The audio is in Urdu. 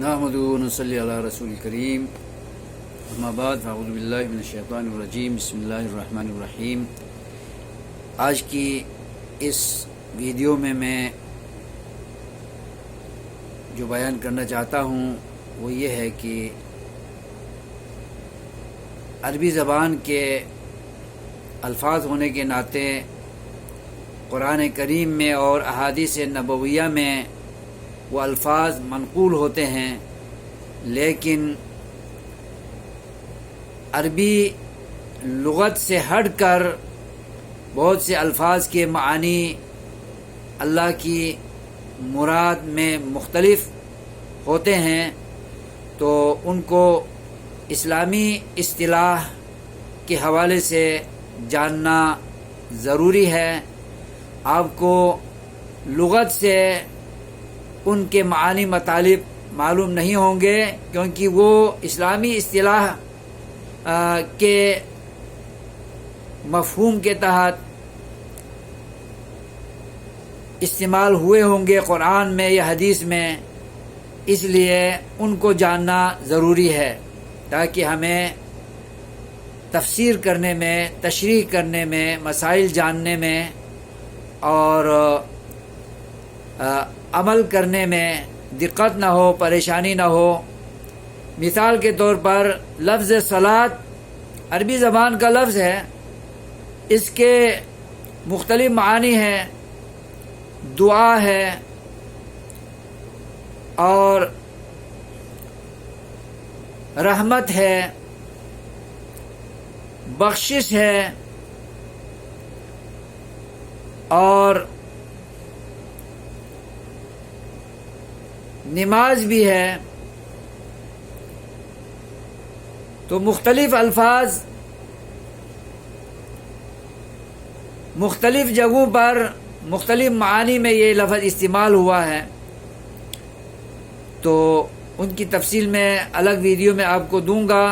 نحمدہ و نصلی علی رسول الکریم اما بعد فاعوذ باللہ من الشیطان الرجیم بسم اللہ الرحمن الرحیم۔ آج کی اس ویڈیو میں جو بیان کرنا چاہتا ہوں وہ یہ ہے کہ عربی زبان کے الفاظ ہونے کے ناطے قرآن کریم میں اور احادیث نبویہ میں وہ الفاظ منقول ہوتے ہیں، لیکن عربی لغت سے ہٹ کر بہت سے الفاظ کے معانی اللہ کی مراد میں مختلف ہوتے ہیں، تو ان کو اسلامی اصطلاح کے حوالے سے جاننا ضروری ہے۔ آپ کو لغت سے ان کے معانی مطالب معلوم نہیں ہوں گے، کیونکہ وہ اسلامی اصطلاح کے مفہوم کے تحت استعمال ہوئے ہوں گے قرآن میں یا حدیث میں، اس لیے ان کو جاننا ضروری ہے تاکہ ہمیں تفسیر کرنے میں، تشریح کرنے میں، مسائل جاننے میں اور عمل کرنے میں دقت نہ ہو، پریشانی نہ ہو۔ مثال کے طور پر لفظ صلاۃ عربی زبان کا لفظ ہے، اس کے مختلف معانی ہیں، دعا ہے اور رحمت ہے، بخشش ہے اور نماز بھی ہے۔ تو مختلف الفاظ مختلف جگہوں پر مختلف معانی میں یہ لفظ استعمال ہوا ہے، تو ان کی تفصیل میں الگ ویڈیو میں آپ کو دوں گا۔